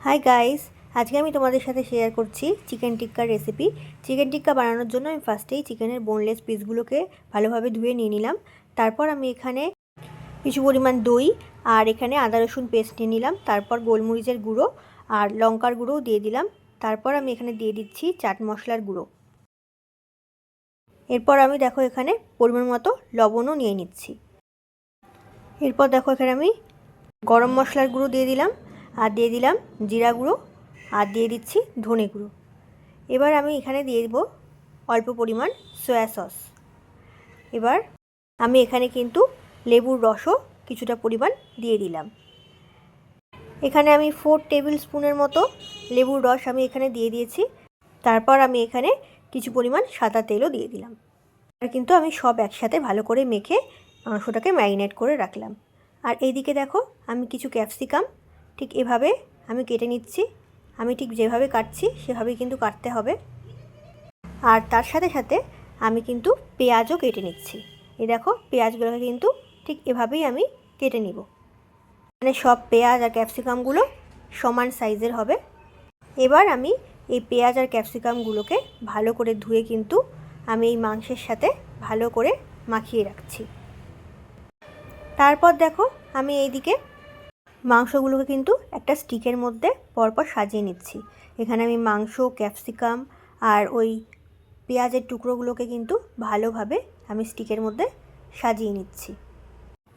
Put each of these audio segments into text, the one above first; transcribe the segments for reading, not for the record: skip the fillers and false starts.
Hi guys, আজকে আমি তোমাদের সাথে শেয়ার করছি চিকেন টিক্কার রেসিপি। চিকেন টিক্কা বানানোর জন্য আমি ফার্স্টেই চিকেনের বোনলেস পিসগুলোকে ভালোভাবে ধুয়ে নিয়ে নিলাম। তারপর আমি এখানে কিছু পরিমাণ দই আর এখানে আদা রসুন পেস্ট নিয়ে নিলাম। তারপর গোলমরিচের গুঁড়ো আর লঙ্কার গুঁড়োও দিয়ে দিলাম। তারপর আমি এখানে দিয়ে দিচ্ছি চাট মশলার গুঁড়ো। এরপর আমি দেখো এখানে পরিমাণ মতো লবণও নিয়ে নিচ্ছি। এরপর দেখো এখানে আমি গরম মশলার গুঁড়ো দিয়ে দিলাম আর দিয়ে দিলাম জিরা গুঁড়ো আর দিয়ে দিচ্ছি ধনে গুঁড়ো। এবার আমি এখানে দিয়ে দেব অল্প পরিমাণ সয়া সস। এবার আমি এখানে কিন্তু লেবুর রসও কিছুটা পরিমাণ দিয়ে দিলাম। এখানে আমি 4 টেবিল স্পুনের মতো লেবুর রস আমি এখানে দিয়ে দিয়েছি। তারপর আমি এখানে কিছু পরিমাণ সাদা তেলও দিয়ে দিলাম। আর কিন্তু আমি সব একসাথে ভালো করে মেখে মাংসটাকে ম্যারিনেট করে রাখলাম। আর এইদিকে দেখো আমি কিছু ক্যাপসিকাম ঠিক এভাবে আমি কেটে নিচ্ছি। আমি ঠিক যেভাবে কাটছি সেভাবেই কিন্তু কাটতে হবে। আর তার সাথে সাথে আমি কিন্তু পেঁয়াজও কেটে নিচ্ছি। এই দেখো পেঁয়াজগুলোকে কিন্তু ঠিক এভাবেই আমি কেটে নিব। মানে সব পেঁয়াজ আর ক্যাপসিকামগুলো সমান সাইজের হবে। এবার আমি এই পেঁয়াজ আর ক্যাপসিকামগুলোকে ভালো করে ধুয়ে কিন্তু আমি এই মাংসের সাথে ভালো করে মাখিয়ে রাখছি। তারপর দেখো আমি এইদিকে মাংসগুলোকে কিন্তু একটা স্টিকের মধ্যে পরপর সাজিয়ে নিচ্ছি। এখানে আমি মাংস, ক্যাপসিকাম আর ওই পেঁয়াজের টুকরোগুলোকে কিন্তু ভালোভাবে আমি স্টিকের মধ্যে সাজিয়ে নিচ্ছি।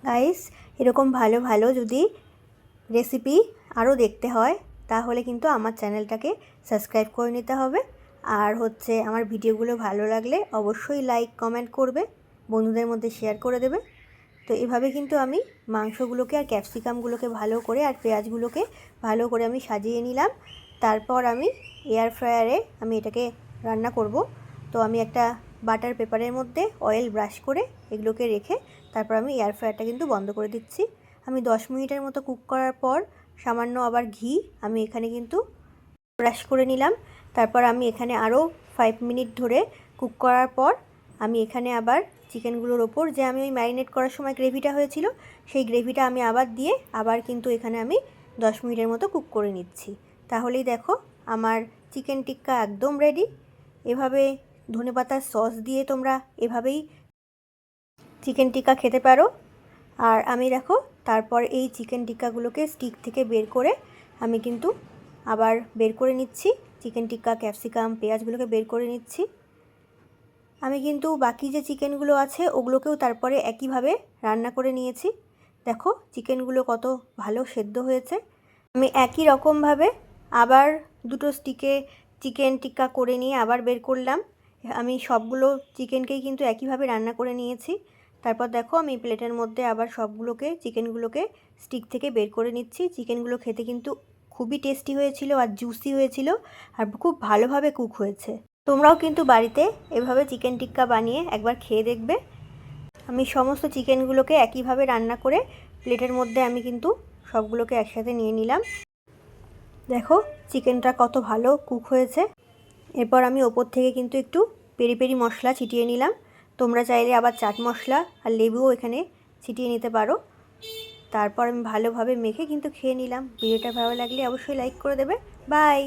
গাইস, এরকম ভালো ভালো যদি রেসিপি আরও দেখতে হয় তাহলে কিন্তু আমার চ্যানেলটাকে সাবস্ক্রাইব করে নিতে হবে। আর হচ্ছে আমার ভিডিওগুলো ভালো লাগলে অবশ্যই লাইক কমেন্ট করবে, বন্ধুদের মধ্যে শেয়ার করে দেবে। তো এভাবে কিন্তু আমি মাংসগুলোকে আর ক্যাপসিকামগুলোকে ভালো করে আর পেঁয়াজগুলোকে ভালো করে আমি সাজিয়ে নিলাম। তারপর আমি এয়ার ফ্রায়ারে আমি এটাকে রান্না করব। তো আমি একটা বাটার পেপারের মধ্যে অয়েল ব্রাশ করে এগুলোকে রেখে তারপর আমি এয়ার ফ্রায়ারটা কিন্তু বন্ধ করে দিচ্ছি। আমি 10 মিনিটের মতো কুক করার পর সামান্য আবার ঘি আমি এখানে কিন্তু ব্রাশ করে নিলাম। তারপর আমি এখানে আরও 5 মিনিট ধরে কুক করার পর আমি এখানে আবার চিকেনগুলোর ওপর যে আমি ওই ম্যারিনেট করার সময় গ্রেভিটা হয়েছিল সেই গ্রেভিটা আমি আবার দিয়ে আবার কিন্তু এখানে আমি 10 মিনিটের মতো কুক করে নিচ্ছি। তাহলেই দেখো আমার চিকেন টিক্কা একদম রেডি। এভাবে ধনেপাতার সস দিয়ে তোমরা এভাবেই চিকেন টিক্কা খেতে পারো। আর আমি দেখো তারপর এই চিকেন টিক্কাগুলোকে স্টিক থেকে বের করে আমি কিন্তু আবার বের করে নিচ্ছি। চিকেন টিক্কা, ক্যাপসিকাম, পেঁয়াজগুলোকে বের করে নিচ্ছি। আমি কিন্তু বাকি যে চিকেনগুলো আছে ওগুলোকেও তারপরে একইভাবে রান্না করে নিয়েছি। দেখো চিকেনগুলো কত ভালো সেদ্ধ হয়েছে। আমি একই রকমভাবে আবার দুটো স্টিকে চিকেন টিক্কা করে নিয়ে আবার বের করলাম। আমি সবগুলো চিকেনকেই কিন্তু একইভাবে রান্না করে নিয়েছি। তারপর দেখো আমি প্লেটের মধ্যে আবার সবগুলোকে চিকেনগুলোকে স্টিক থেকে বের করে নিচ্ছি। চিকেনগুলো খেতে কিন্তু খুবই টেস্টি হয়েছিল আর জুসি হয়েছিল আর খুব ভালোভাবে কুক হয়েছে। তোমরাও কিন্তু বাড়িতে এভাবে চিকেন টিক্কা বানিয়ে একবার খেয়ে দেখবে। আমি সমস্ত চিকেনগুলোকে একইভাবে রান্না করে প্লেটের মধ্যে আমি কিন্তু সবগুলোকে একসাথে নিয়ে নিলাম। দেখো চিকেনটা কত ভালো কুক হয়েছে। এরপর আমি ওপর থেকে কিন্তু একটু পেরি পেরি মশলা ছিটিয়ে নিলাম। তোমরা চাইলে আবার চাট মশলা আর লেবুও এখানে ছিটিয়ে নিতে পারো। তারপর আমি ভালোভাবে মেখে কিন্তু খেয়ে নিলাম। ভিডিওটা ভালো লাগলে অবশ্যই লাইক করে দেবে। বাই।